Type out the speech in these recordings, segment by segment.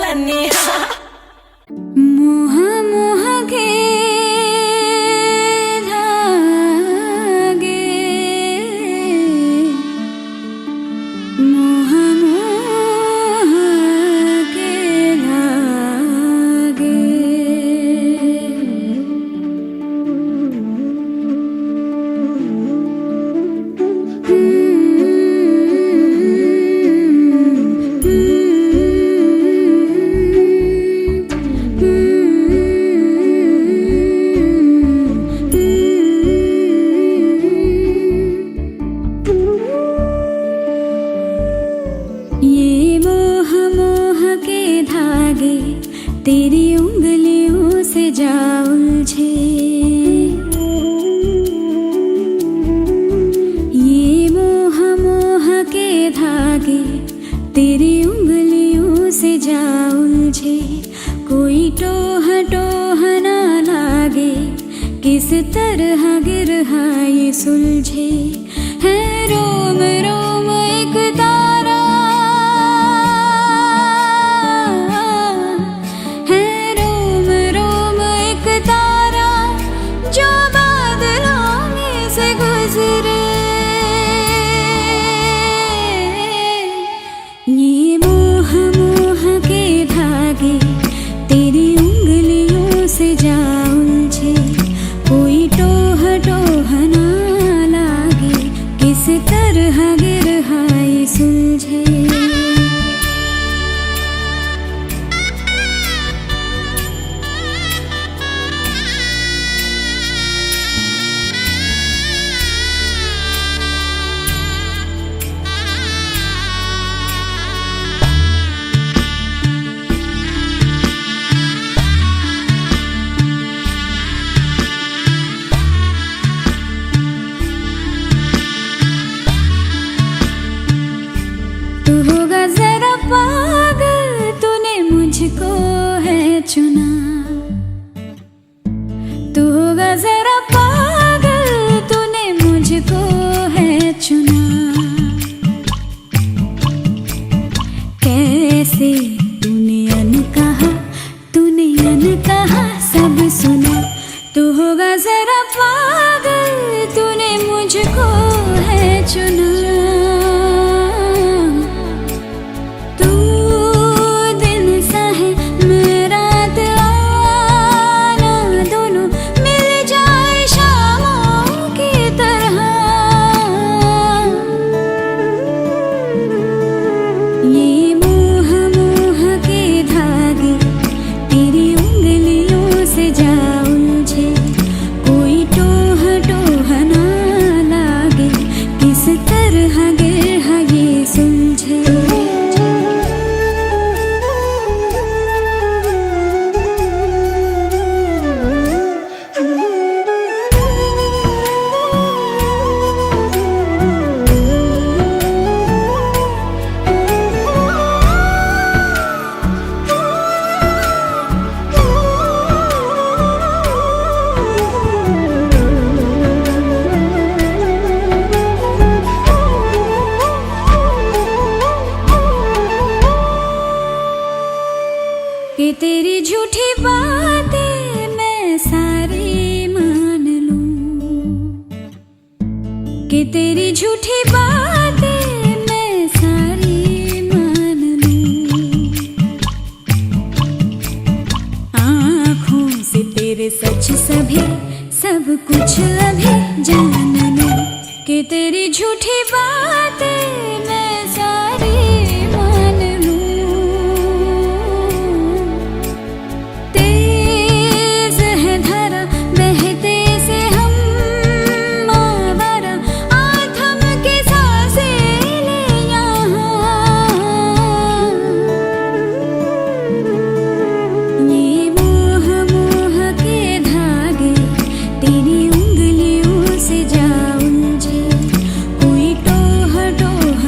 लन्नी मोह मोह के धागे मोह मोह के धागे ये मोह मोह के धागे तेरी उंगलियों से जा उलझे ये मोह मोह के धागे तेरी उंगलियों से जा उलझे कोई टोह टोह ना लागे किस तरह गिरहा ये सुलझे है रोम रोम एक तारा है रोम रोम एक तारा जो बादलों में से गुजरे ये मोह मोह के धागे तेरी उंगलियों से जा उलझे कोई टोह टोह ना लागे किस तरह गिरहा ये सुलझे तू होगा जरा पागल तूने मुझको है चुना तू होगा जरा पागल तूने मुझको है चुना कैसे तूने अनकहा सब सुना तू होगा जरा पागल तूने मुझको है चुना तू दिन सा है मैं रात आना दोनों मिल जाए शामों की तरह ये मोह मोह के धागे तेरी उंगलियों से जा उलझे कोई टोह टोह ना लागे किस तरह गिरहा ये सुलझे कि तेरी झूठी बातें मैं सारी मान लूं कि तेरी झूठी बातें मैं सारी मान लूं आँखों से तेरे सच सभी सब कुछ अभी जान लूं कि तेरी झूठी बातें मैं सारी मान लूं तेज है धारा बहते से हम आवारा आ थम के सांसें ले यहाँ ये मोह मोह के धागे तेरी उंगलियों से जा उलझे कोई टोह टोह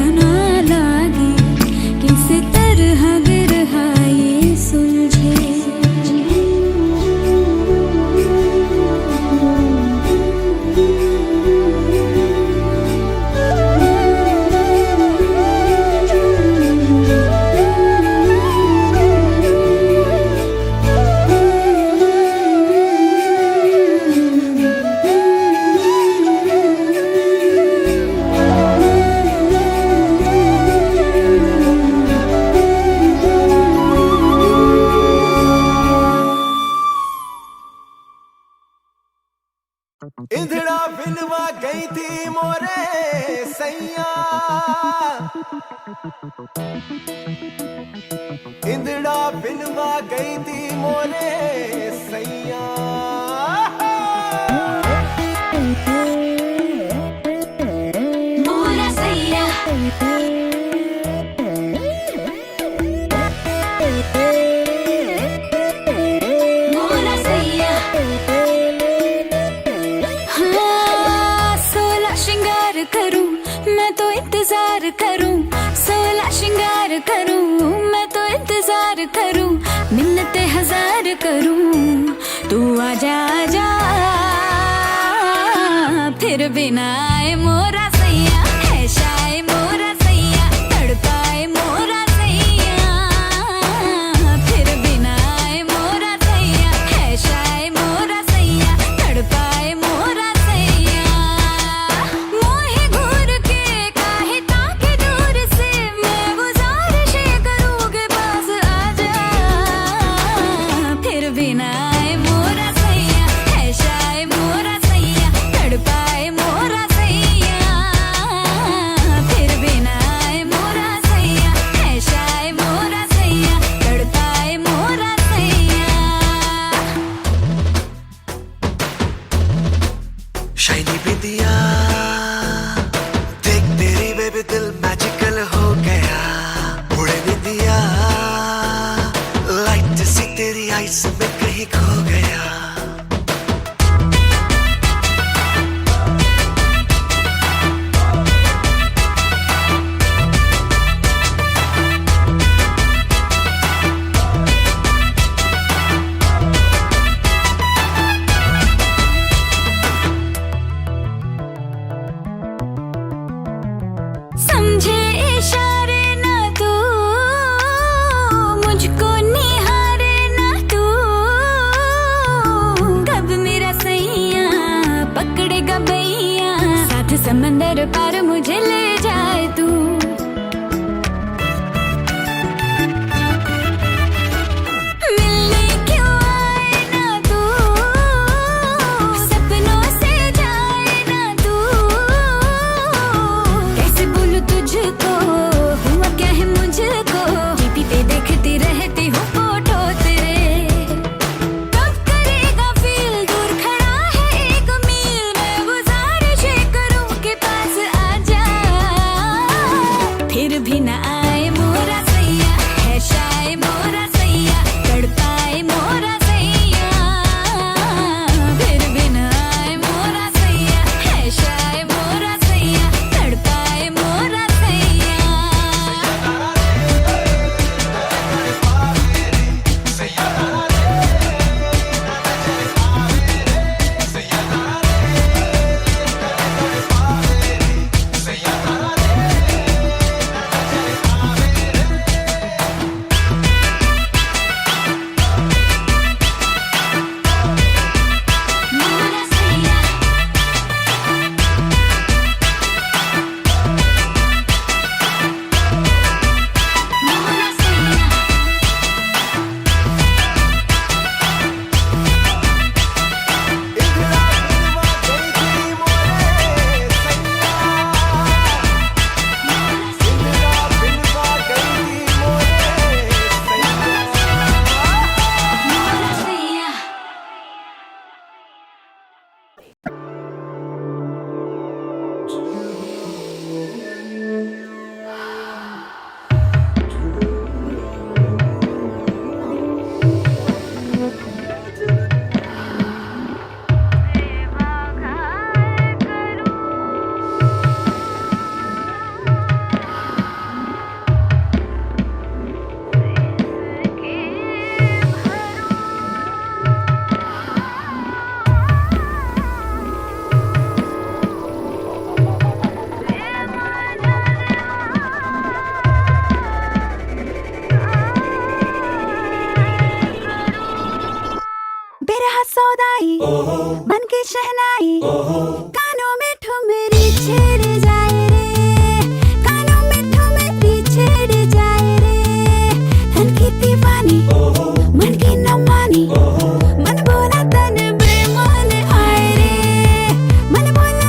बिनवा गई थी मोरे सैया, इंदड़ा बिनवा गई थी मोरे सैया। मोरा सैया मोरा सैया। हाँ, 16 श्रृंगार करूं मैं तो इंतजार करूं, 16 श्रृंगार करूं मैं तो इंतजार करूं, मिन्नतें 1000 करूं तू आजा आजा, फिर बिना आए मोरा सैया, है शाये मोरा सैया, तड़पाए मोरा सैया, फिर बिना आए मोरा सैया, है शाये मोरा सैया, तड़पाए मोरा सैया। मोहे घूर के काहे ताके दूर से, मैं गुजारिशें करूँगी पास आजा, फिर बिना आए मोरा सैया, है शाये मोरा सैया, तड़पाए मोरा सैया, फिर बिना आए मोरा सैया, है शाये मोरा सैया, तड़पाए मोरा सैया। शाइनी बिंदिया देख तेरी बेबी दिल मैजिकल हो गया, उड़े बिंदिया लाइट सी तेरी आईज में कहीं खो गया। समझे इशारे ना तू, मुझको निहारे ना तू, कब मेरा सैया पकड़ेगा भैया, साथ समंदर पार मुझे ले जाए तू। मिलने क्यों आए ना तू, सपनों से जाए ना तू, कैसे बोलूं तुझको हुआ क्या है मुझको, टीवी पे देखती रहती हूँ फोटो तेरे, कब करेगा फील दूर खड़ा है एक मील, मैं गुजारिशें करूँ के पास आजा, फिर भी ना आए मोरा सैया, है शाये मोरा सैया, तड़पाए मोरा सैया, फिर भी ना आए मोरा सैया, है शाये मोरा सैया, तड़पाए मोरा सैया। मोरा सैया मोरा सैया। इंदड़ा बिनवा गई थी मोरे सैया, इंदड़ा बिनवा गई थी मोरे सैया। मोरा सैया बेरहा सौदाई बन के शहनाई, कानों में ठुमरी छेड़ जाए रे, कानों में ठुमरी छेड़ जाए रे, तन की दीवानी मन की न मानी, मन बोला तन बेमान आए रे, मन बोला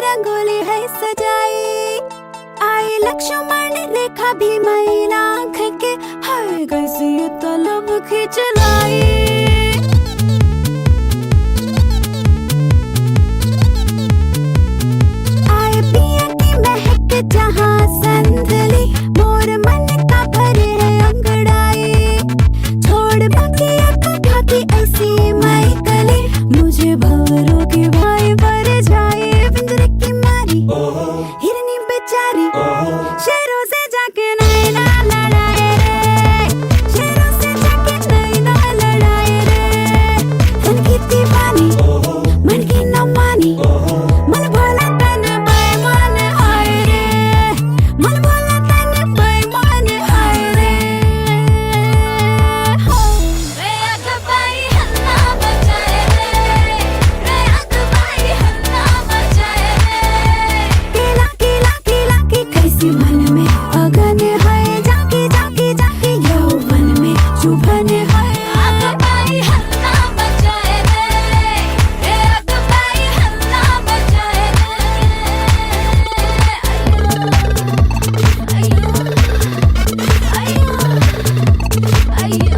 रंगोली है सजाई, आई लक्ष्मण रेखा भी मैला आँख के, हाय कैसी ये तलब खींच लाई। आए पिया की महक जहाँ संदली, मोर मन का भरे है अंगड़ाई, छोड़ बाकी ठाकी ऐसी माई कली, मुझे भंवरों के भाई पर जाए पिंजरे की मारी, हिरनी बेचारी शेरों से जाके नैना लड़ाए रे, शेरों से जाके नैना लड़ाए रे, तन की दीवानी मन की न मानी, मन भोला तन बेईमान हाय रे, मन भोला तन बेईमान हाय रे। रे अगबाई हल्ला मचाए रे, रे अगबाई हल्ला मचाए रे, केला केला केला की कैसी मन में अगन है, जाके जाके जाके यौवन में चुभन है। अगबाई हल्ला मचाए रे, रे अगबाई हल्ला मचाए रे, अयो अयो अयो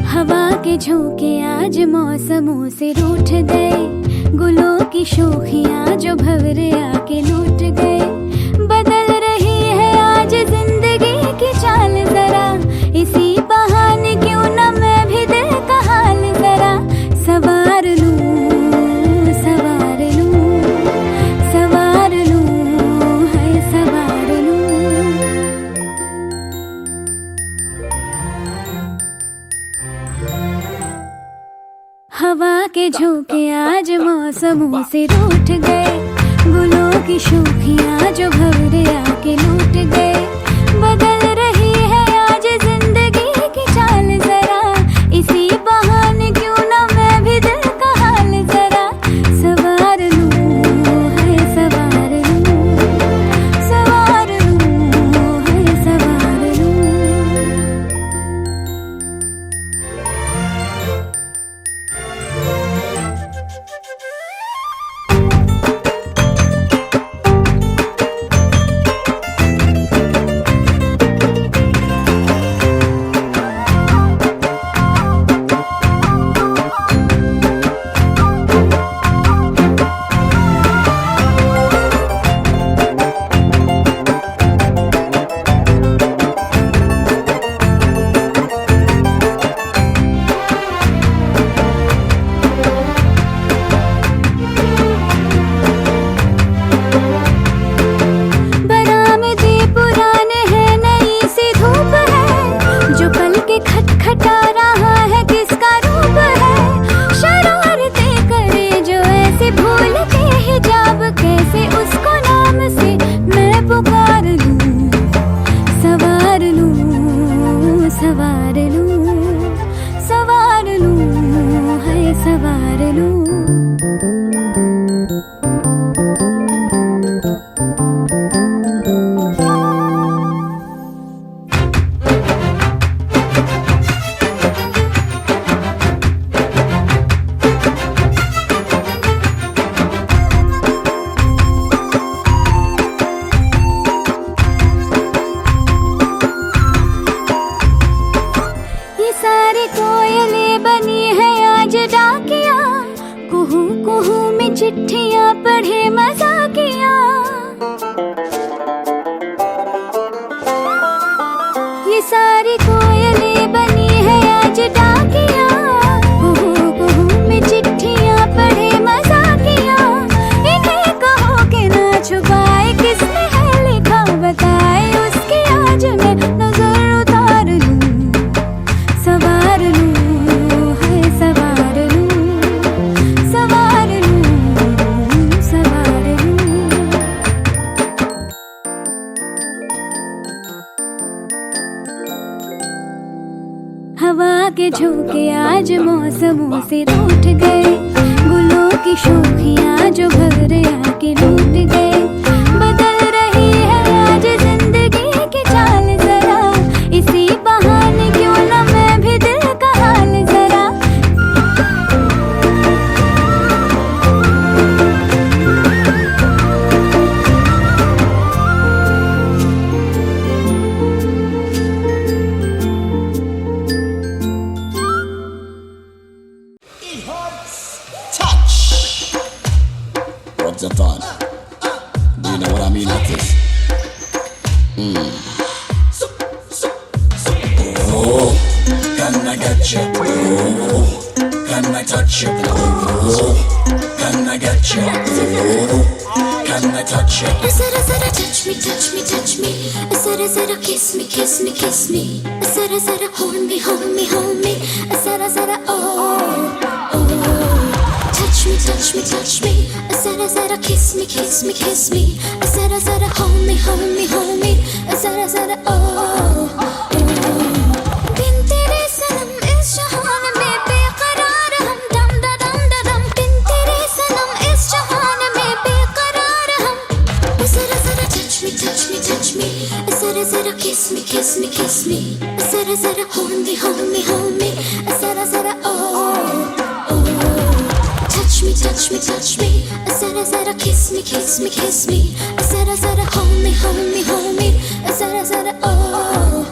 हवा के झोंके आज मौसमों से रूठ गए, गुलों की शोखियाँ जो भंवरे आके लूट गए, बदल रही है आज जिंदगी की चाल जरा, इसी बहाने क्यों न मैं भी दिल का हाल जरा सवार लूं, सवार लूं, सवार लूं, है सवार लूं। हवा के झोंके आज मौसमों से रूठ गए, गुलों की शोखियाँ जो भंवरे आके लूट गए, बदल रही है आज जिंदगी की चाल जरा, इसी बहाने क्यों न मैं भी दिल का हाल जरा सवार लूं, है सवार लूं, सवार लूं, है सवार लूं। पढ़े मजाकियाँ, ये सारी कोयलें बनी है आज डाकियाँ। कुहू में चिट्ठियाँ पढ़े मजाकियाँ, इन्हें कहो कि ना छुपाए किसने है लिखा बताए, उसकी आज मैं नजर उतार लूं, सवार लूं, है सवार लूं, सवार लूं, सवार लूं। हवा के झोंके आज मौसमों से रूठ गए, गुलों की शोखियाँ जो घर आके लूट गए। बदल रही है आज जिंदगी की चाल जरा, इसी बहाने क्यों ना मैं भी दिल का हाल जरा। What's the fun? Do you know what I mean like this? Oh, can I get you? Oh, can I touch you? Oh, can I get you? Oh, can I touch you? Zara zara touch me, touch me, touch me. Zara zara kiss me, kiss me, kiss me. Zara zara hold me, hold me, hold me. Zara zara oh, oh. Touch me, touch me, touch me. Zara zara kiss me, kiss me, kiss me. Zara zara hold me, hold me, hold me. Zara zara oh, oh. बिन तेरे सनम इस जहान में बेकरार हम, दम दा दम दा दम। बिन तेरे सनम इस जहान में बेकरार हम। Zara zara touch me, touch me, touch me. Zara zara kiss me, kiss me, kiss me. Zara zara hold me, hold me, hold me. Zara zara oh, oh. Touch me, touch me, touch me. Zara zara kiss me, kiss me, kiss me. Zara zara hold me, hold me, hold me. Zara zara oh, oh.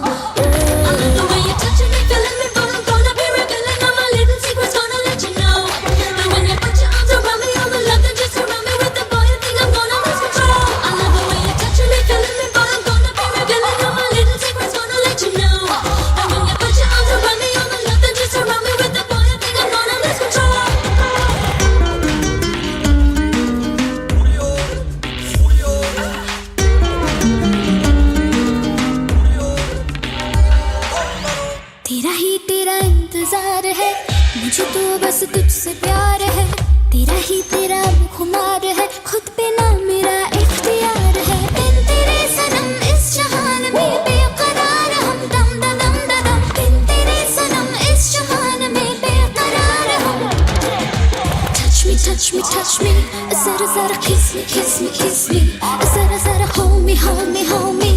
I love the way you're touching me, feeling me, but I'm gonna be revealing all my little secrets, gonna let you know. And when you put your arms around me, all the love that just surround me with, the boy, I think I'm gonna lose control. I love the way you're touching me, feeling me, but I'm gonna be revealing all my little secrets, gonna let you know. And when you put your arms around me, all the love that just surround me with, the boy, I think I'm gonna lose control. तेरा ही तेरा इंतजार है, मुझे तो बस तुझसे प्यार है। तेरा ही तेरा खुमार है, खुद पे ना मेरा इख्तियार है। बिन तेरे सनम इस जहान में बेकरार हम, दम दा दम दा दम। बिन तेरे सनम इस जहान में बेकरार हम। Touch me, touch me, touch me. Zara zara kiss me, kiss me, kiss me. Zara zara hold me, hold me, hold me.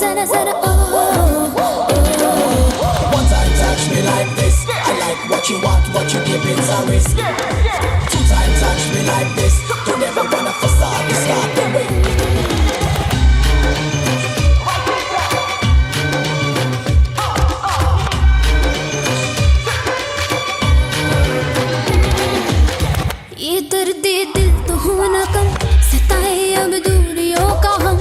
Zara zara oh, oh, oh. One time touch me like this. I like what you want, what you give it's a risk. Two time touch me like this. Don't ever wanna facade, you start the way. ये दर्द दिल तो होना कम, सताए अब दूरियों का हम।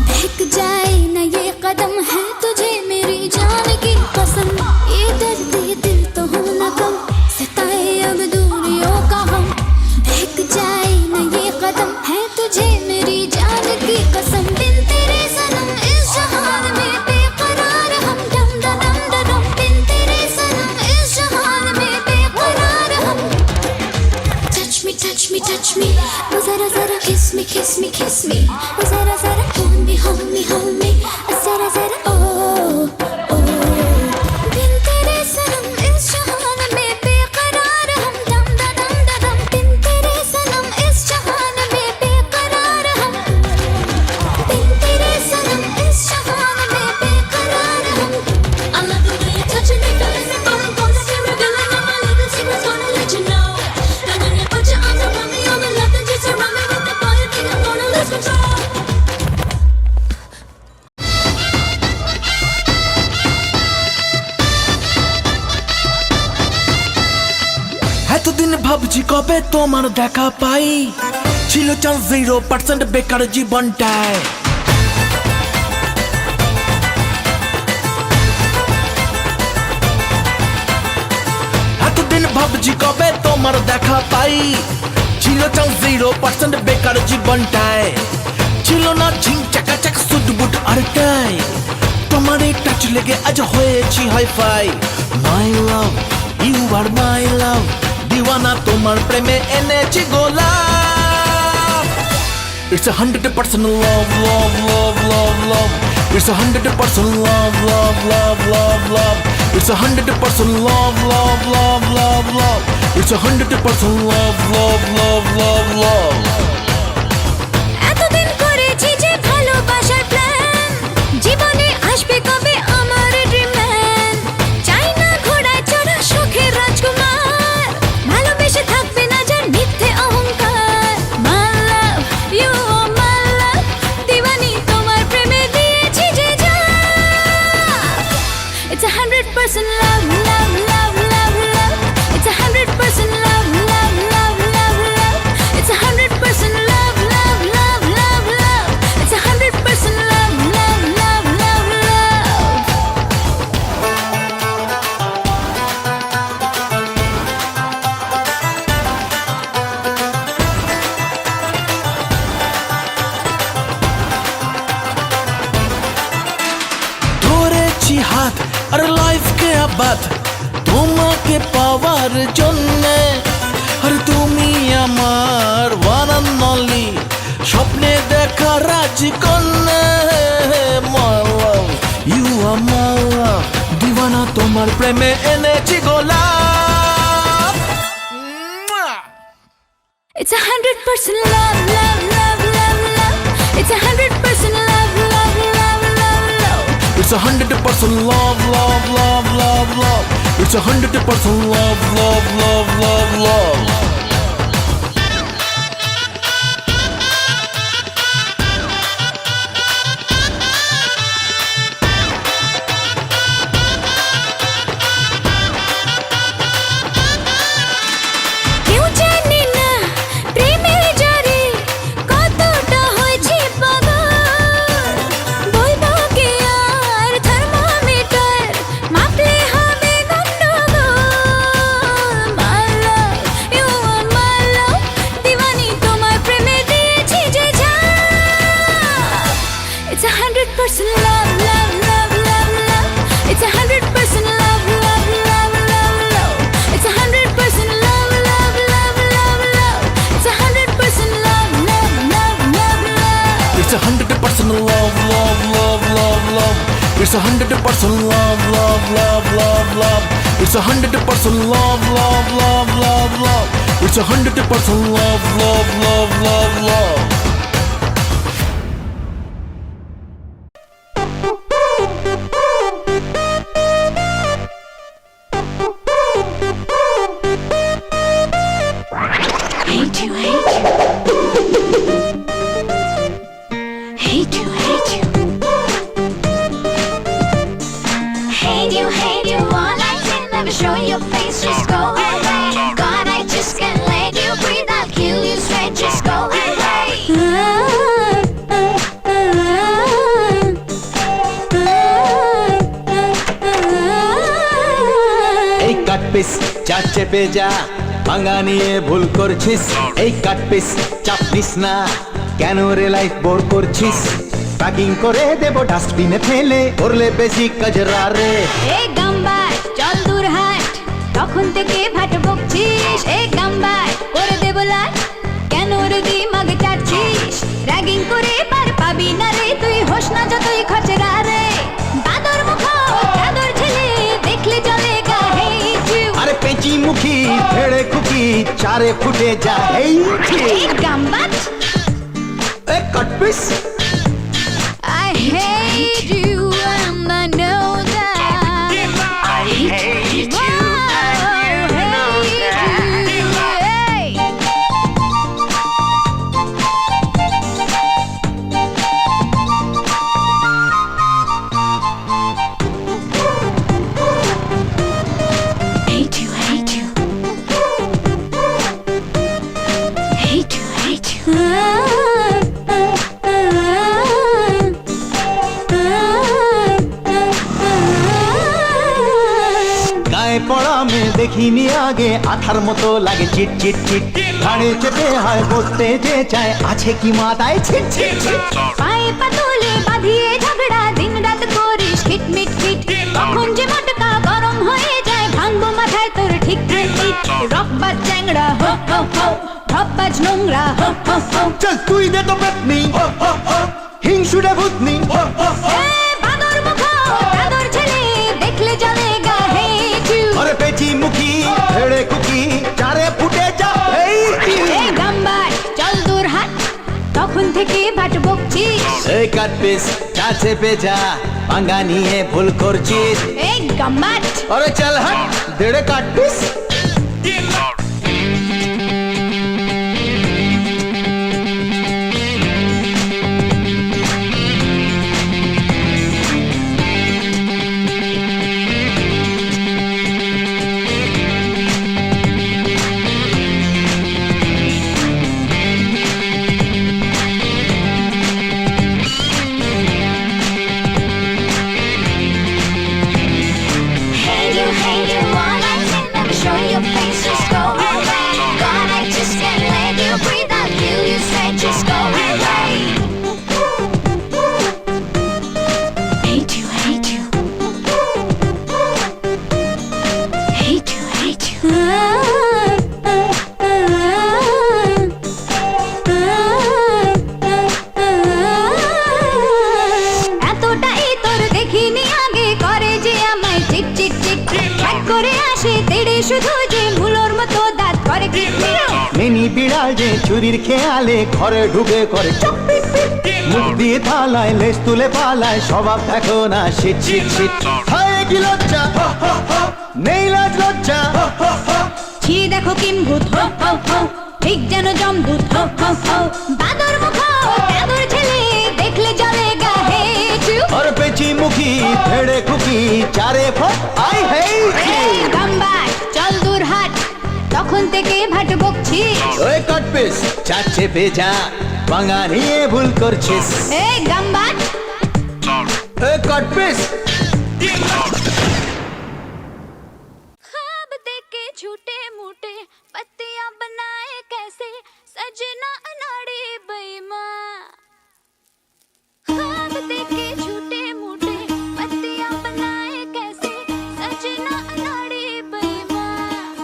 बहक जाए ना ये कदम, है तुझे मेरी जान की कसम। ये दर्द दिल तो होना कम, सताए अब दूरियों का हम। बहक जाए ना ये कदम, है तुझे मेरी जान की कसम। बिन तेरे सनम इस जहान में बेकरार हम, दम दा दम दा दम। बिन तेरे सनम इस जहान में बेकरार हम। Touch me, touch me, touch me. Oh, zara zara kiss me, kiss me, kiss me. Oh, zara zara hold me, hold me, hold me. Oh, zara zara oh, oh. बिन तेरे सनम इस जहान में बेकरार हम, दम दा दम दा दम। बिन तेरे सनम इस जहान में बेकरार हम। बिन तेरे सनम इस जहान में बेकरार हम। I love the way you're touching me, feeling me, but I'm gonna be revealing all my little secrets, gonna let you know. And when you put your arms around me, all the love that just surround me with, the boy, I think I'm gonna lose control. এতদিন ভাবছি কবে তোমার দেখা পাই, ছিল chance 0% বেকার জীবনটায়। এতদিন ভাবছি কবে তোমার দেখা পাই, ছিল চান্স 0% বেকার জীবনটায়। ছিল না ঝিং চাকা চাক সুটবুট আর টাই, তোমার এই টাচ লেগে আজ হয়েছি হাইফাই। মাই লাভ ইউ আর মাই লাভ, দিওয়ানা তোমার প্রেমে এনেছি গোলাপ। It's 100% love, love, love, love, love. It's 100% love, love, love, love, love. It's 100% love, love, love, love, love. It's 100% love, love, love, love, love. এতদিন করেছি যে ভালোবাসার প্ল্যান, জীবনে আসবে কবে আমার ড্রিমল্যান্ড। চাই না ঘোড়ায় চড়া শখের রাজকুমার, ভালোবেসে থাকবে না যার মিথ্যে অহংকার। My love, you are my love, দিওয়ানি তোমার প্রেমে দিয়েছি যে জান। It's 100% love, love, love, love, love. It's 100% love, love, love, love, love. It's 100% love, love, love, love, love. It's 100% love, love, love, love, love. ধরেছি হাত আর লাইফকে আবাদ তোমাকে পাওয়ার জন্যে। আর তুমি আমার ওয়ান অ্যান্ড অনলি, স্বপ্নে দেখা রাজকন্যা। My love, you are my love, দিওয়ানা তোমার প্রেমে এনেছি গোলাপ। It's 100% love, love, love, love, love. It's 100% love, love, love, love, love. It's 100% love, love, love, love, love. It's 100% love, love, love, love, love. কেউ জানে না প্রেমের জ্বরে কতটা হয়েছে পাগল। বলবো কি আর থার্মোমিটার মাপলে হবে গন্ডগোল। My love, you are my love, দিওয়ানি তোমার প্রেমে দিয়েছি যে জান। It's 100% love, love, love, love, love. It's 100% love, love, love, love, love. It's 100% love, love, love, love, love. It's 100% love, love, love, love, love. It's 100% love, love, love, love, love. It's 100% love, love, love, love, love. It's 100% love, love, love, love, love. It's 100% love, love, love, love, love. Hate you, hate you. Hate you, hate you. Hate you, hate you. All I can never show your face, just go away. God, I just can't let you breathe. I'll kill you straight, just go away. এই cut piece চা চেপে যা, ভাঙা নিয়ে ভুল করছিস। এই cut piece চাপ দিস না, কেন রে লাইফ বোর করছিস? প্যাকিং করে দেব ডাস্টবিনে ফেলে, করলে বেশি কাজরা রে। এই গাম্বার চল দূর হাট, তখন থেকে ভাট বকছিস। এই গাম্বার করে দেব লাট, কেন রে দিমাগ চাটছিস? র্যাগিং করে পার পাবি না রে, তুই হোস না যতই খচরা রে। বাদর মুখ চাদর ছেলে দেখলে চলে গা hate you. আরে পেঁচি মুখী ফেড়ে খুকি চারে ফুটে যা। এই এই গাম্বার এই cut piece I hate you and I know that. I hate you and you know that. Hey. Hate you, hate you. Hate you, hate you. গায়ে পড়া মেয়ে দেখিনি আগে, আঠার মতো লাগে চিট চিট চিট, ঘাড়ে চেপে হয় বলতে যে চায় আছে কি মাথায় ছিট ছিট ছিট। পায়ে পাতলে বাঁধিয়ে ঝগড়া, দিন রাত করিস হিট মিট হিট, কখন যে মটকা গরম হয়ে যায়, ভাঙবো মাথায় তোর ঠিক ঠিক ঠিক। রকবাজ চ্যাংড়া হো হো হো, রকবাজ নোংরা হো হো হো। চল তুই দে তো পেতনি, হিংসুটে ভূতনি, এ বাদর মুখো চাদর ছেলে, দেখলে জলে গা হেট ইউ। আরে পেঁচি মুখী ভেড়ে কুকি, চারে ফুটে যা এই এ গাম্বার চল দূর হাট, তখন থেকে ভাট বকছিস। এই কাট পিস চা চেপে যা, পাঙ্গা নিয়ে ভুল করছিস। এ গাম্বার আরে চল হাট দেড়ে কাট পিস। hey you, all I can never show your face, just go away. God, I just can't let you breathe, I'll kill you straight, just go away. Hate you, hate you. Hate you, hate you. এতটাই তোর দেখিনি আগে, করে যে আমায় cheat cheat cheat, এক করে আসে তেড়ে শুধু যে মুলোর মতো দাঁত করে কিটমিট। মিনি বিড়াল যে চুরির খেয়ালে ঘরে ঢুকে করে চুপ পিট পিট, মুখ দিয়ে থালায় লেজ তুলে পালায়, স্বভাব দেখো না শীত শীত শীত। হায় কি লজ্জা, নেই লাজ লজ্জা, ছি দেখো কিম্ভূত হো হো হো, ঠিক যেন জমদূত হো হো হো। বাদর মুখো চাদর ছেলে, দেখলে জলে গা হেট ইউ। আর পেঁচি মুখী ভেড়ে কুকি, চারে ফট আই হেট এই গাম্বার চল দূর হাট, তখন থেকে ভাট বকছিস। ওই কাট পিস চা চেপে যা, পাঙ্গা নিয়ে ভুল করছিস। এই গাম্বার ওই কাট পিস। ख्वाब देके झूठे मूठे पत्तियां बनाए कैसे, सजना अनाड़ी बेईमान। ख्वाब देके झूठे मूठे पत्तियां बनाए कैसे, सजना अनाड़ी बेईमान।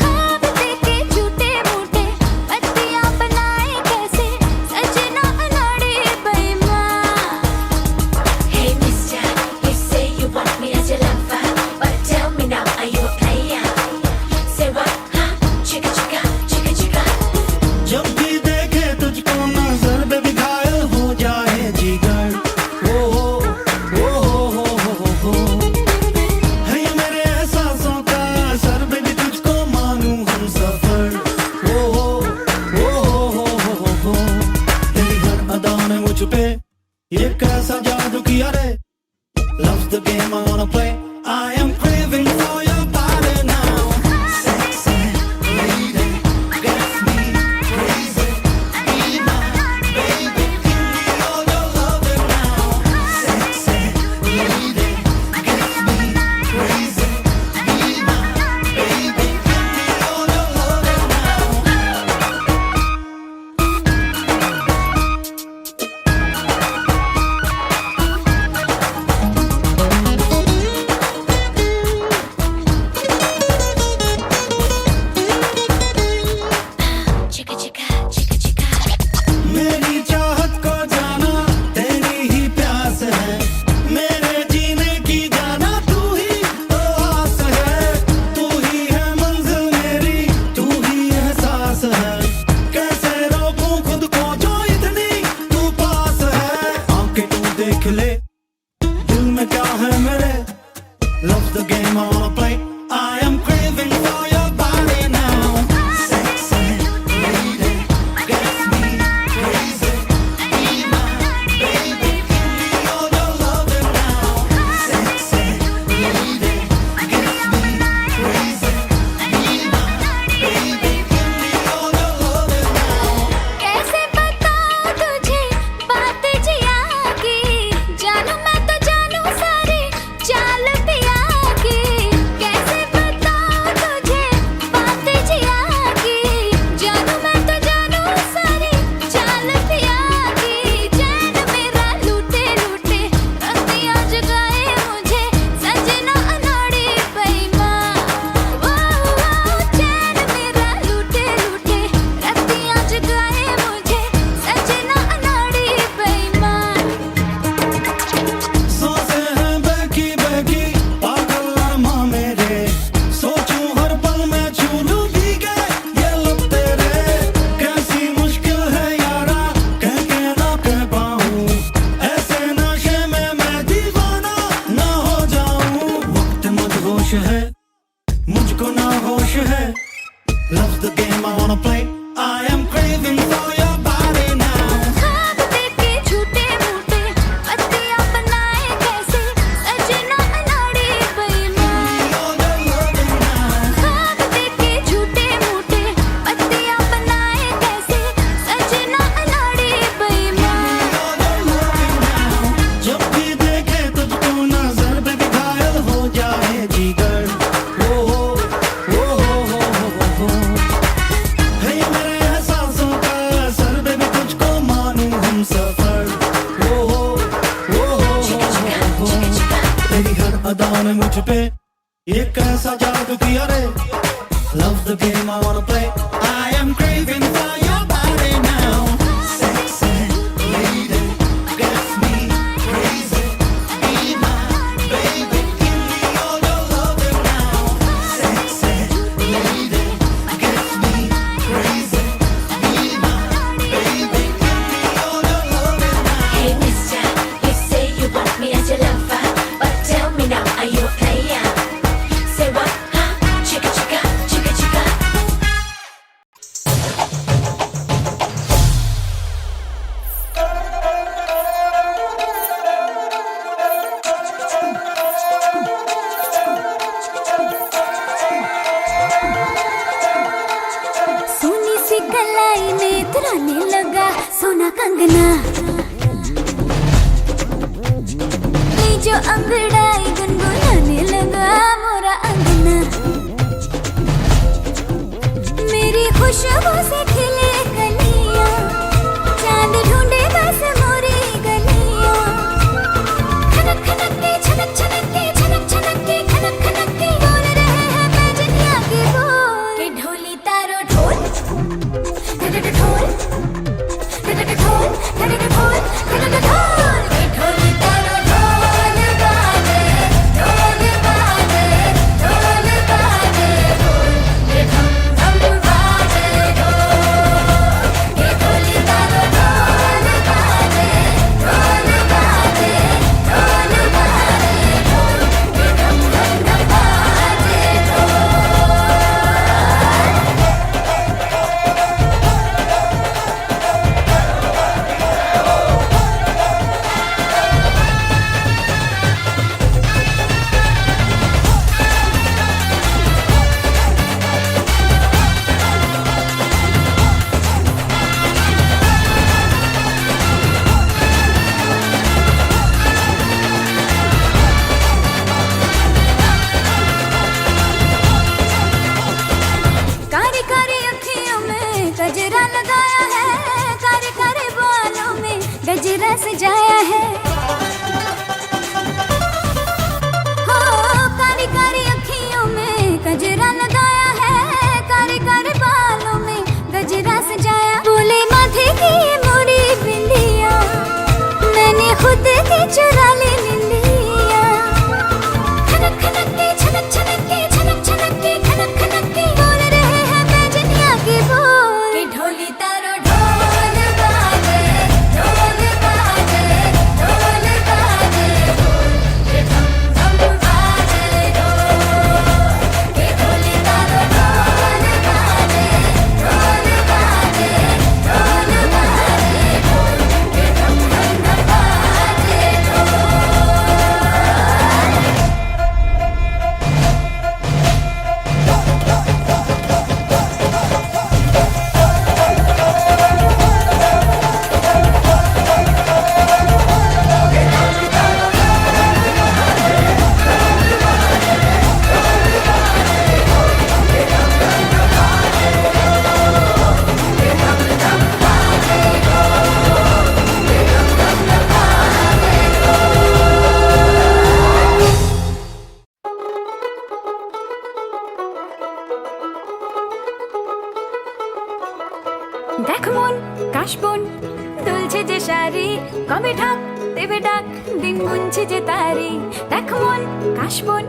ख्वाब देके झूठे मूठे पत्तियां बनाए कैसे, सजना अनाड़ी बेईमान। Hey mister, you say you want me as your lover, but tell me now, are you a player? Say what, huh? Chicka chicka, chicka chicka. जब भी देखे तुझको नजर बेबी घायल हो जाए जिगर, ओ हो हो। है ये मेरे एहसासों का असर बेबी, तुझको मानूं हम सफर, ओ हो। तेरी हर अदा ने मुझ पे ये कैसा जादू किया रे, loves the game I wanna play, I am craving for your body now. Sexy lady, gets me crazy, be my baby, give me all your loving now. Sexy lady, gets me crazy, be my baby, give me all your loving now. Chicka chicka, chicka chicka. मेरी चाहत को जाना तेरी ही प्यास है, मेरे जीने की जाना तू ही तो आस है, तू ही है मंजिल मेरी, तू ही एहसास है, कैसे रोकूं खुद को जो इतनी तू पास है। आंखें तू देख ले, दिल में क्या है मेरे, love the game I wanna play, I am craving for your body now. Sexy lady, gets me crazy, be my baby, give me all your loving now. Sexy lady, gets me crazy, be my baby, give me all your loving now. कैसे बताऊं तुझे बात जिया की, जानू मैं तो जानू सारी चाल पिया की। होश है मुझको ना होश है Love's the game I wanna play I am craving for your body now खाब देके झूठे मूठे पत्तियां बनाए कैसे सजना अनाड़ी बेईमान खाब देके झूठे मूठे पत्तियां बनाए कैसे सजना अनाड़ी बेईमान जब भी देखे तुझको नजर पे भी घायल हो जाए जिगर है ये मेरे एहसासों का असर बेबी तुझको मानूं हम सफर तेरी हर अदा ने मुझ पे ये कैसा जादू किया रे Love the game I wanna play I am craving for your body now Sexy lady gets me crazy Be my baby give me all your loving now Sexy lady gets me crazy Be my baby give me all your loving now Hey mister, you say you want me as your lover But tell me now, are you a player? Say what, huh? Chicka chicka, chicka chicka Soni सी कलाई में इतराने लगा सोना कंगना ये जो अंगड़ाई गुनगुनाने लगा मोरा अंगना मेरी खुशबू से खिले कलियां चांद ढूंढे बस मोरी गलियां खनक खनक के छनक छनक के छनक छनक के खनक खनक के बोल रहे हैं पैजनिया के बोल के ढोली तारो ढोल ढोल ढोल ढोल ढोल ढोल के ढोली तारो ढोल बाजे ढोल बाजे ढोल बाजे ढोल ये धम धम बाजे ढोल के ढोली तारो ढोल बाजे ढोल बाजे ढोल बाजे ढोल ये धम धम धम बाजे ढोल कारी कारी अखियों में गजरा लगाया है कारी कारी बालों में गजरा सजाया है हो कारी कारी अखियों में गजरा लगाया है कारी कारी बालों में गजरा सजाया बोले माथे की ये मोरी बिंदिया मैंने खुद की चुरा ली निंदिया खनक खनक के छनक छनक के छनक छनक के खनक खनक के बोल रहे हैं पैजनिया के बोल के ढोली तारो ढोल बाजे ढोल बाजे ढोल बाजे ढोल के धम धम बाजे ढोल के ढोली तारो ढोल बाजे ढोल बाजे ढोल बाजे ढोल के धम धम धम बाजे ढोल দেখ মন কাশবন দুলছে যে শাড়ি কবে ঢাক দেবে ডাক দিন গুনছে যে তারি দেখ মন কাশবন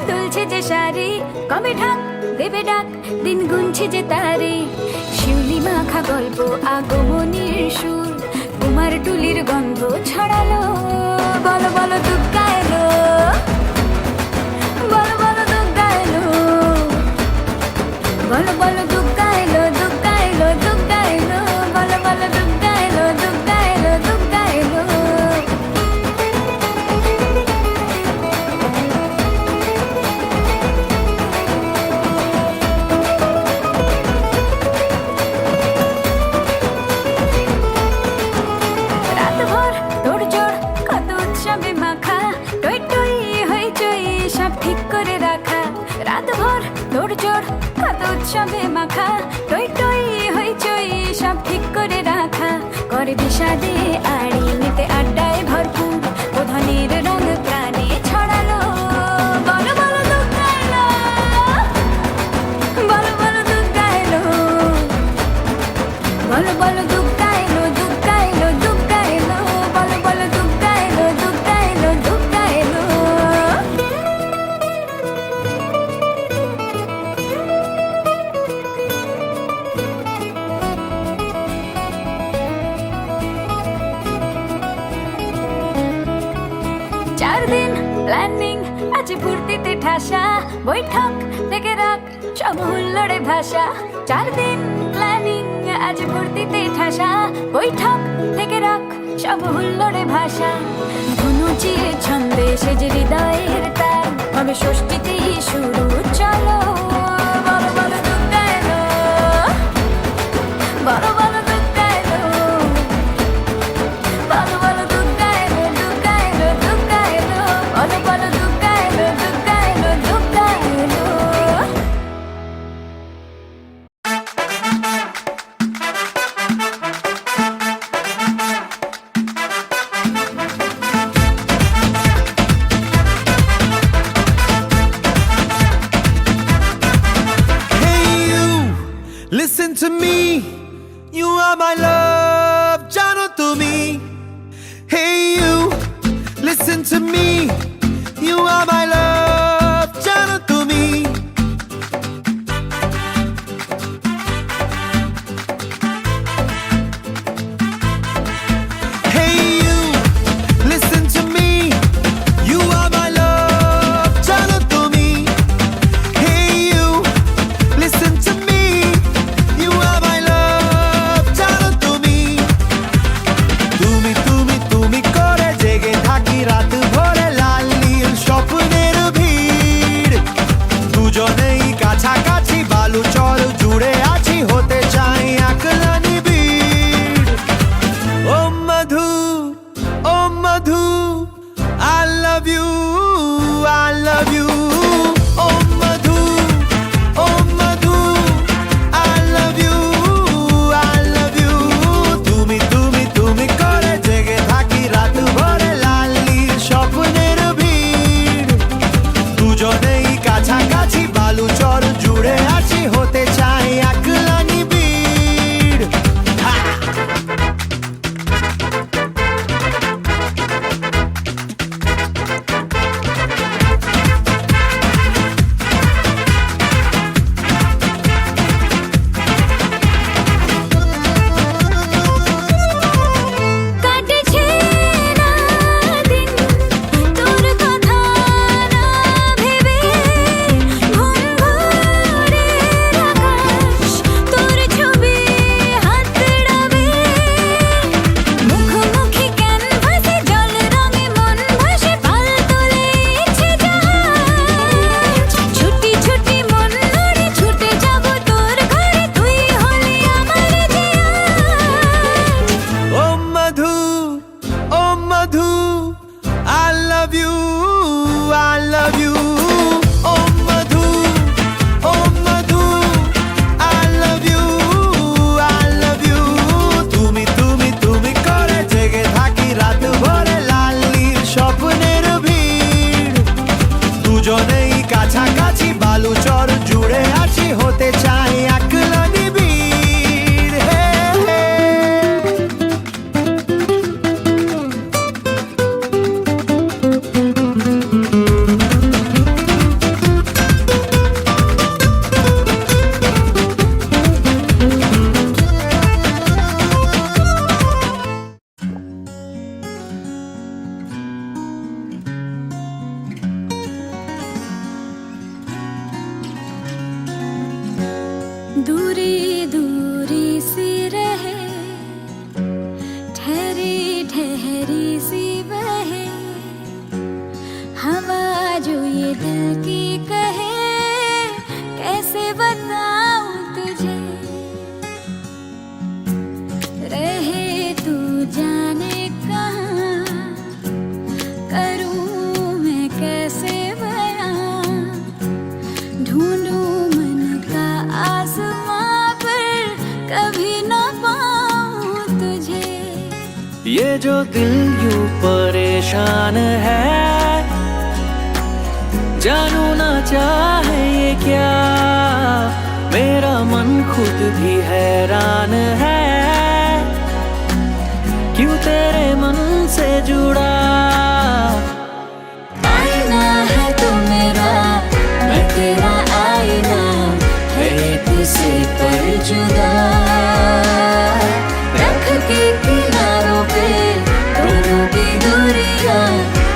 দুলছে যে শাড়ি কবে ঢাক দেবে ডাক দিন গুনছে যে তারি শিউলি মাখা গল্প আগমনীর সুর কুমার টুলির গন্ধ ছড়ালো বলো বলো দুগ্গা এলো বলো বলো উৎসবে মাখা টই টই হইচই সব ঠিক করে রাখা করে বিষাদে আড়ি নিতে আড্ডায় ভরপুর প্রধানের রঙ প্রাণে ছড়ালো বলো বলো দুগ্গা এলো বলো বলো দুগ্গা এলো বলো বলো দুগ্গা এলো দুগ্গা এলো দুগ্গা এলো বলো বলো দুগ্গা এলো দুগ্গা এলো দুগ্গা এলো চার দিন প্ল্যানিং আছে ফুর্তিতে ঠাসা বৈঠক থেকে রাখ সব হুল্লোড়ে ভাষা 4 দিন প্ল্যানিং আছে ফুর্তিতে ঠাসা বৈঠক থেকে রাখ সব হুল্লোড়ে ভাষা ধনুচির ছন্দে সেজে হৃদয়ের তার হবে ষষ্ঠীতেই শুরু চলো বলো বলো দুগ্গা এলো বলো বলো দুগ্গা এলো বলো বলো দুগ্গা এলো দুগ্গা এলো দুগ্গা এলো বলো বলো দুগ্গা এলো দুগ্গা এলো দুগ্গা এলো Hey you, listen to me. You are my love, jano tumi. Hey you, listen to me. You are my love, jano tumi. Hey you, listen to me. You are my love, jano tumi. Hey you, listen to me. You are my love, jano tumi. তুমি তুমি তুমি করে জেগে থাকি রাত ভরে লাল নীল স্বপ্নের ভিড় দুজনেই কাছাকাছি বালু চর জুড়ে আছি হতে চাই একলা নিবিড় ও মধু I love you O Madhu I love you তুমি তুমি তুমি করে জেগে থাকি রাত ভরে লাল নীল স্বপ্নের ভিড় দুজনেই কাছাকাছি বালু চর জুড়ে আছি হতে চাই একলা নিবিড় কাটছে না দিন তোর কথা না ভেবে ঘুম ভরে আকাশ তোর ছবি হাত ডাবে মুখোমুখি ক্যানভাসে জল রঙে মন ভাসে পাল তোলে ইচ্ছে জাহাজ ছুটি ছুটি মন নড়ে ছুটে যাব তোর ঘরে তুই হলি আমার জিয়াজ ও মধু I love you O Madhu I love you তুমি তুমি তুমি করে জেগে থাকি রাত ভরে লাল নীল স্বপ্নের ভিড় দুজনেই কাছাকাছি বালু চর জুড়ে আছি হতে চাই একলা নিবিড় হে হে दूरी दूरी सी रहे ठहरी ठहरी सी बहे हवा जो ये दिल की कहे कैसे बताऊं तुझे रहे तू जाने कहाँ करूं मैं कैसे बयां ढूंढूं मन का जो दिल यूं परेशान है, जानू ना चाहे ये क्या, मेरा मन खुद भी हैरान है, क्यों तेरे मन से जुड़ा। आईना है तू मेरा, मैं तेरा आईना, है एक से पर जुदा। रख के किनारों पे दोनों की दूरियां,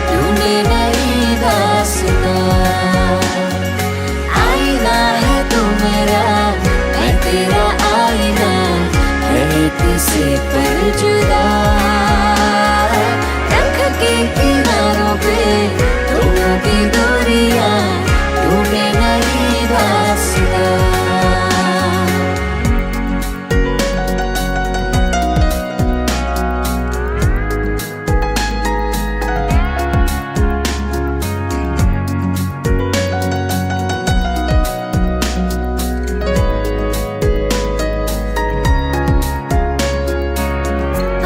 ढूंढे नई दास्तां। आईना है तू मेरा, मैं तेरा आईना, है एक से पर जुदा। रख के किनारों पे दोनों की दूरियां, ढूंढे नई दास्तां।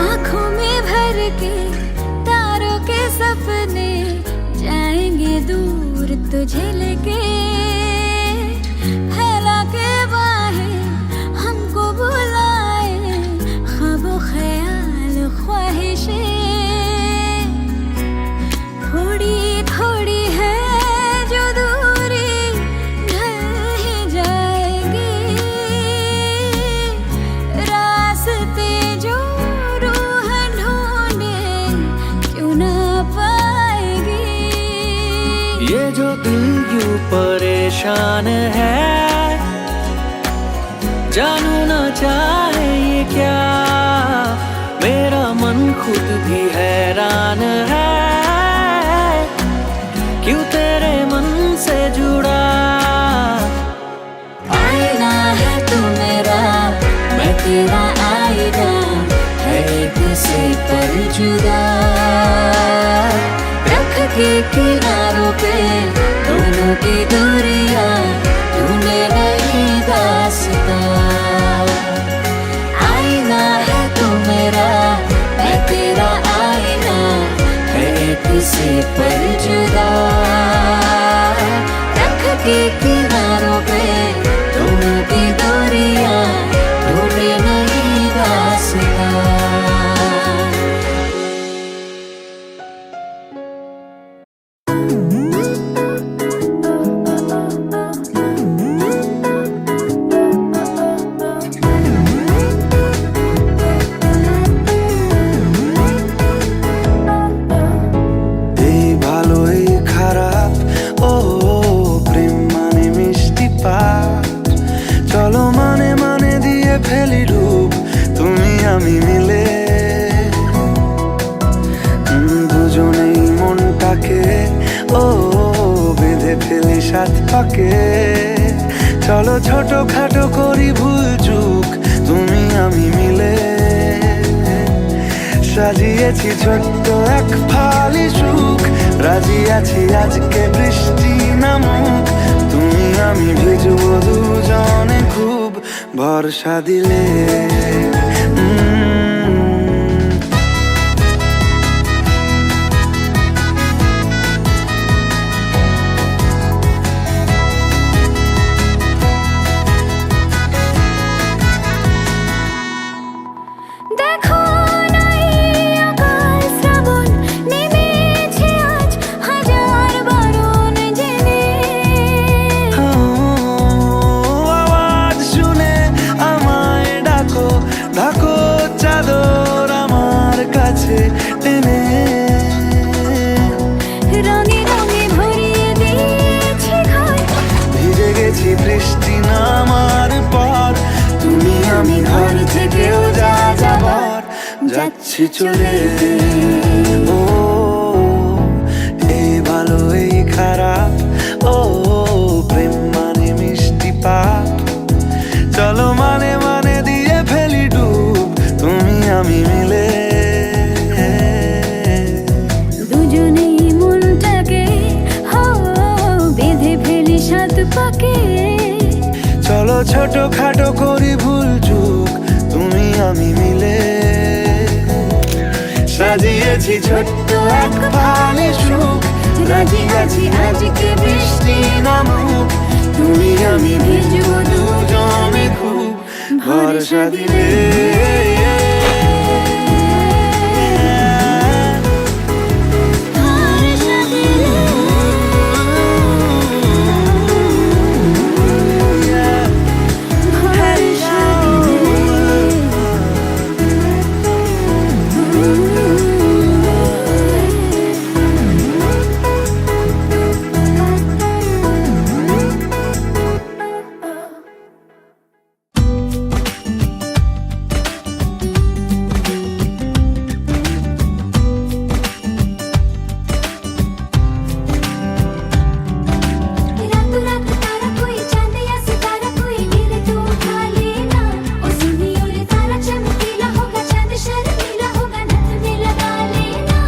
आँखों में भर के तारों के सपने जाएंगे दूर तुझे लेके, फैला के बाहें हमको बुलाए, ख्वाबो ख्याल ख्वाहिशें थोड़ी थोड़ी है जो दूरी, ढल ही जाएगी। रास्ते जो रूह ढूंढे क्यों ना पाएगी। ये जो दिल यूं परेशान है, जानू ना चाहे ये क्या, मेरा मन खुद भी हैरान है, क्यों तेरे मन से जुड़ा। आईना है तू मेरा, मैं तेरा आईना, है एक से पर जुदा। रख के किनारों पे दोनों की दूरियां, ढूंढे नई दास्तां। आईना है तू मेरा, मैं तेरा आईना, है एक से पर जुदा। रख के किनारों पे दोनों की दूरियां, ढूंढे नई दास्तां। এই ভালো এই খারাপ, ও প্রেম মানে মিষ্টি পাঠ। চলো মানে মানে দিয়ে ফেলি রূপ, তুমি আমি মিলে। দুজনেই মনটাকে ও বেঁধে ফেলি সাত পাকে। চলো ছোট খাটো করি ভুল চুক, তুমি আমি মিলে। সাজিয়েছি ছোট্ট এক ফালি সুখ, রাজি আছি আজকে বৃষ্টি নামুক, তুমি আমি ভিজবো দুজনে খুব ভরসা দিলে। দেখো নাই আকাল শ্রাবণ, নেমেছে আজ হাজার বারণ জেনে। আওয়াজ শুনে আমায় ডাকো, ডাকো চাদর আমার কাছে টেনে। রঙে রঙে ভরিয়ে দিয়েছি ঘর, ভিজে গেছি বৃষ্টি নামার পর, তুমি আমি ঘর থেকেও যা যাবার যাচ্ছি চলে। ও এই ভালো এই খারাপ, ও প্রেম মানে মিষ্টি পাপ। চলো মানে মানে দিয়ে ফেলি ডুব, তুমি আমি মিলে। দুজনেই মনটাকে বেঁধে ফেলি সাত পাকে। চলো ছোট খাটো করি ভুল চুক, তুমি আমি মিলে। সাজিয়েছি ছোট্ট এক ফালি সুখ রাজি আছি আজকে বৃষ্টি নামুক তুমি আমি ভিজবো দুজনে খুব ভরসা দিলে रातों रात तारा कोई चांद या सितारा कोई गिरे तो उठा लेना ओ सुनियो रे तारा चमकीला होगा चांद शर्मीला होगा नथ में लगा लेना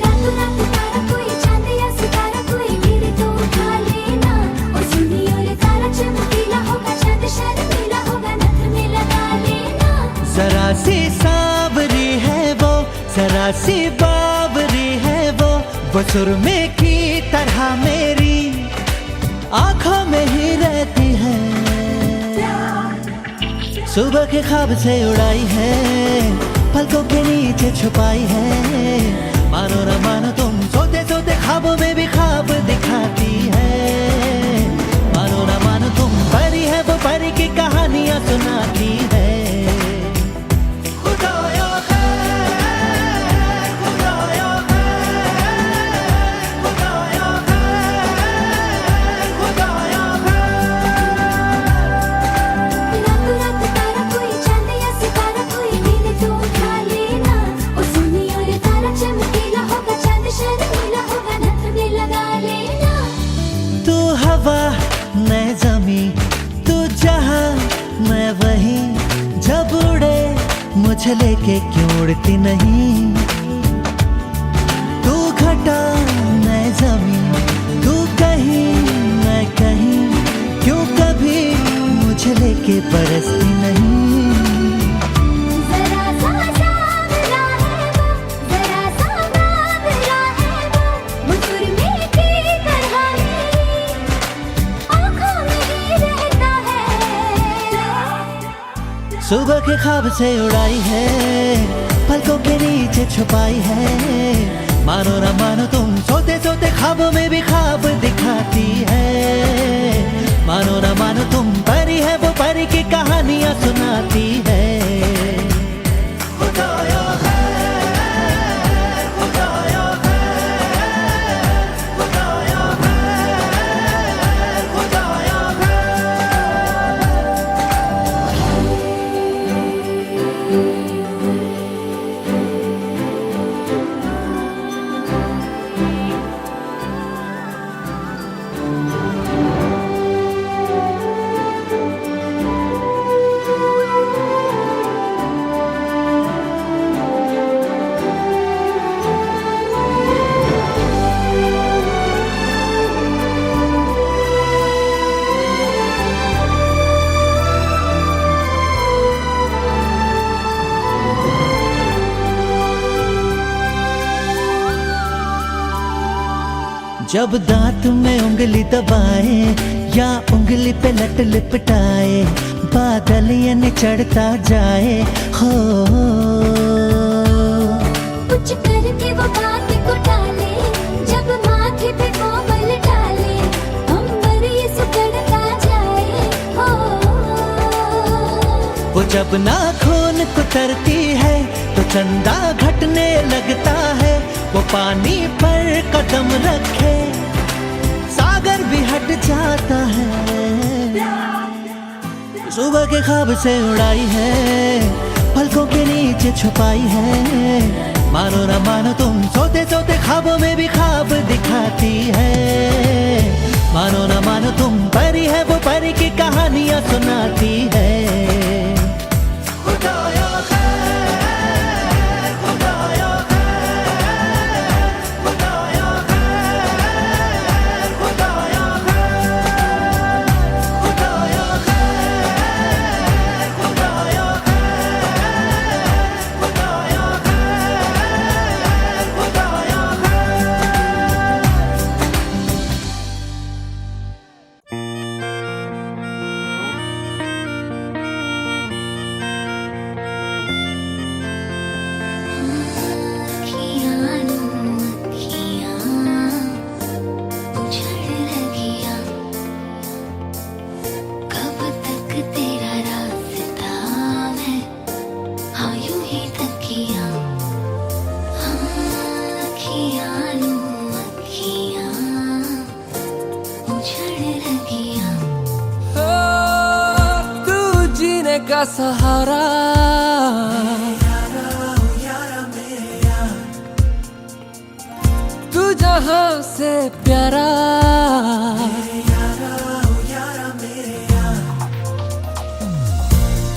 रातों रात तारा कोई चांद या सितारा कोई गिरे तो उठा लेना ओ सुनियो रे तारा चमकीला होगा चांद शर्मीला होगा नथ में लगा लेना जरा सी सावरी है वो जरा सी बावरी है वो सुरमे की तरह मेरी आंखों में ही रहती है सुबह के ख्वाब से उड़ाई है पलकों के नीचे छुपाई है मानो न मानो तुम सोते सोते ख्वाबों में भी ख्वाब दिखाती है मानो न मानो तुम परी है वो परी की कहानियां सुनाती है खुदाया खैर, खुदाया खैर, खुदाया खैर, खुदाया रातों रात तारा कोई चांद या सितारा कोई गिरे तो उठा लेना ओ सुनियो रे तारा चमकीला होगा चांद शर्मीला होगा नथ में लगा लेना तू हवा मैं जमी तू जहां मैं वहीं जब उड़े मुझे लेके क्यों उड़ती नहीं तू घटा मैं जमी तू कहीं मैं कहीं क्यों कभी मुझे लेके बरसती नहीं जरा सा सांवला है वो जरा सा बावला है वो सुरमे की तरह मेरी आँखों में ही रहता है सुबह के ख्वाब से उड़ाई है पलकों के नीचे छुपाई है मानो न मानो तुम सोते सोते ख्वाबों में भी ख्वाब दिखाती है मानो न मानो तुम परी है वो परी की कहानियां सुनाती है खुदाया खैर, खुदाया खैर, खुदाया खैर, खुदाया जब दांत में उंगली दबाए या उंगली पे लट लिपटाए बादल ये चढ़ता जाए हो कुछ करके वो बात को टाले जब माथे पे कोमल डाले अंबर ये सुकड़ता जाए हो वो जब नाखून कुतरती है तो चंदा घटने लगता है वो पानी पर कदम रखे सागर भी हट जाता है सुबह के ख्वाब से उड़ाई है पलकों के नीचे छुपाई है मानो न मानो तुम सोते सोते ख्वाबों में भी ख्वाब दिखाती है मानो न मानो तुम परी है वो परी की कहानियां सुनाती है खुदाया खैर, खुदाया खैर, खुदाया खैर, खुदाया खैर, खुदाया खैर, खुदाया खैर, खुदाया खैर। का सहारा, तू जहां से प्यारा,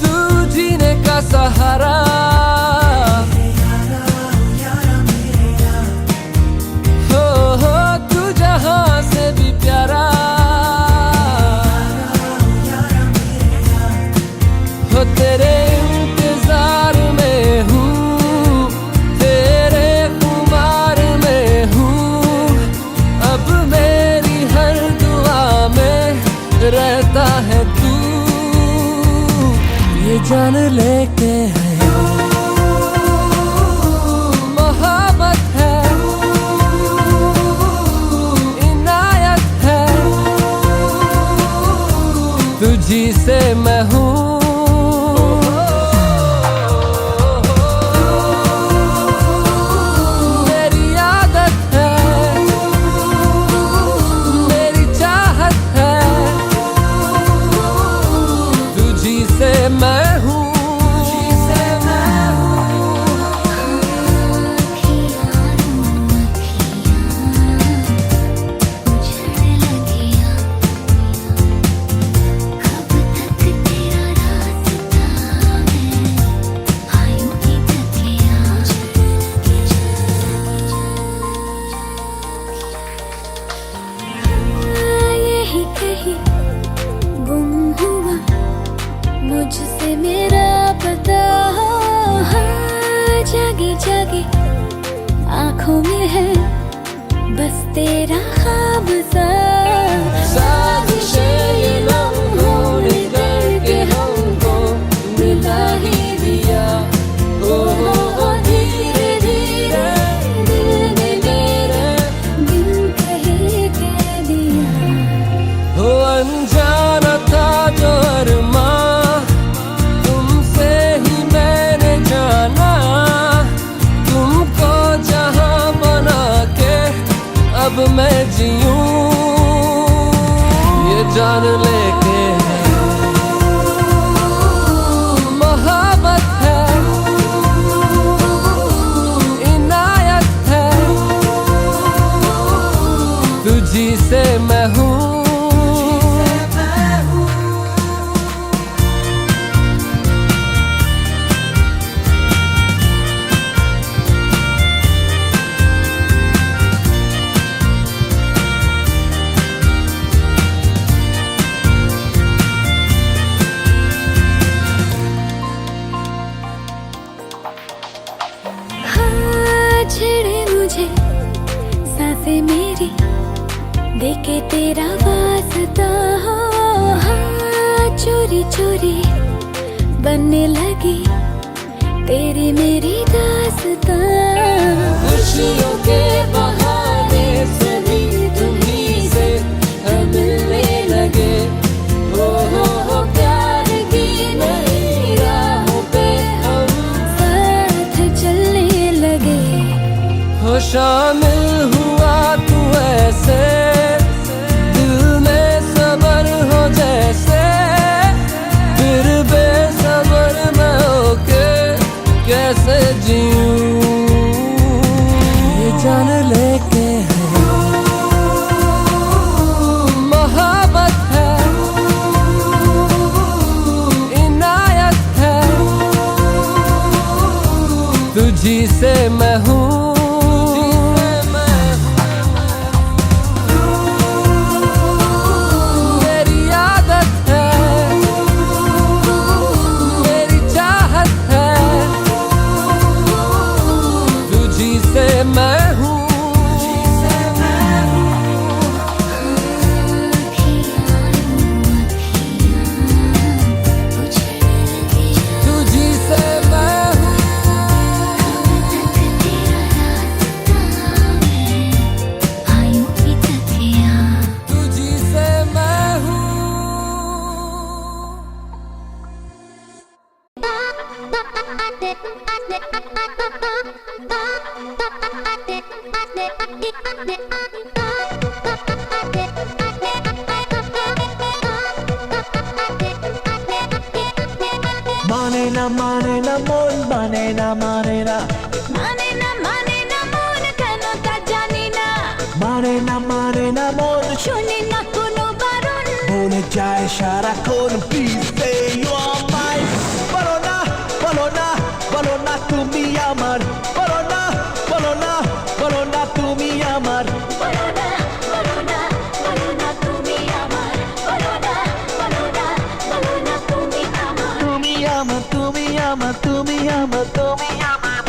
तू जीने का सहारा, हो तू जहां से भी प्यारा, हो तेरे इंतजार में हूँ, तेरे खुमार में हूँ, अब मेरी हर दुआ में रहता है तू, ये जान लेके है मोहब्बत है, इनायत है, तुझी से मैं हूँ। मुझसे मेरा पता, जागे जागे आँखों में है बस तेरा ख्वाब सा, साजिशें ये लम्हों ने करके हमको मिला ही दिया, ओ धीरे धीरे दिल ने मेरे दिल कहे कह दिया, हो अनजाना था जो अरमां अब मैं जीऊं, ये जान लेके है मोहब्बत है, इनायत है, तुझी से मैं हूँ। छेड़े मुझे सांसें मेरी, देखे तेरा वास्ता, चोरी चोरी बनने लगी तेरी मेरी दास्तां, खुशियों के बहाने सभी तुम्हीं से मिलने लगे, हो प्यार की नई राहों पे हम साथ चलने लगे, हो शामिल हुआ तू ऐसे दिल में सबर हो जैसे, फिर बेसबर मैं होके कैसे जीऊं, ये जान लेके है मोहब्बत है, इनायत है, तुझी से मैं हूँ। মানে না মন মানে না মানে না মন কেন তা জানি না মানে না মন শুনি না কোনো বারণ বলে যায় সারাক্ষণ প্লিজ সে ইউ আর মাই বলো না বলো না বলো না তুমি আমার বলো না বলো না বলো না তুমি আমার বলো না বলো না বলো না তুমি আমার বলো না বলো না বলো না তুমি আমার তুমি আমার তুমি আমার তুমি আমার তুমি আমার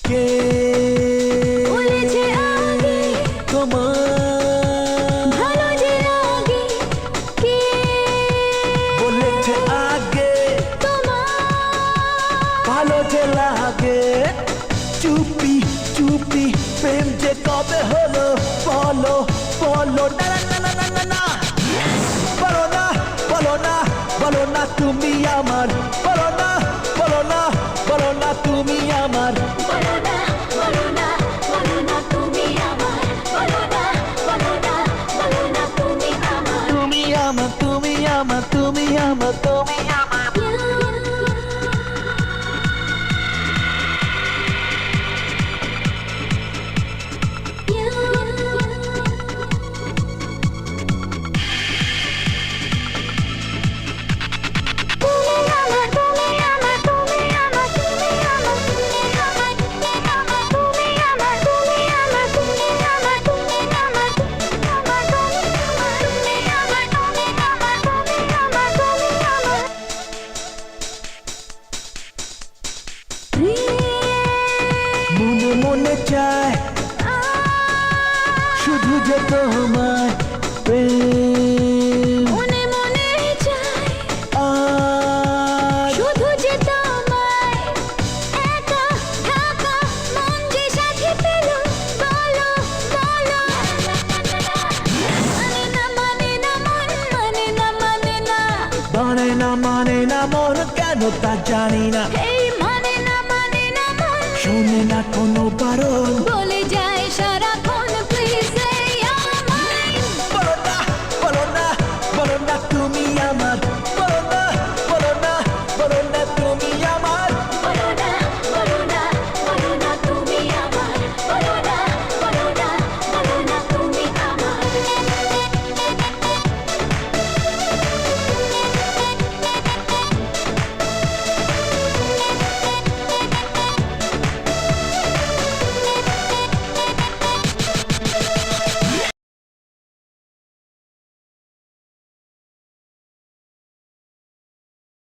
কে বলেছে আগে তোমার ভালো যে লাগে কে বলেছে আগে তোমার ভালো যে লাগে চুপি চুপি প্রেম যে কবে হলো বলো বলো না না না না না না বলো না বলো না বলো না তুমি আমার বলো না বলো না বলো না তুমি আমার বলো না বলো না বলো না তুমি আমার বলো না বলো না বলো না তুমি আমার তুমি আমার তুমি আমার তুমি আমার তুমি আমার মনে মনে চায় শুধু যে তোমায় প্রেম মনে মনে চাই আর শুধু যে তোমায় একা থাকা মন যে সাথে পেল বলো বলো মানে না মন মানে না মানে না মন কেন তা জানি না এই মানে না মন শোনে না কোনো বারণ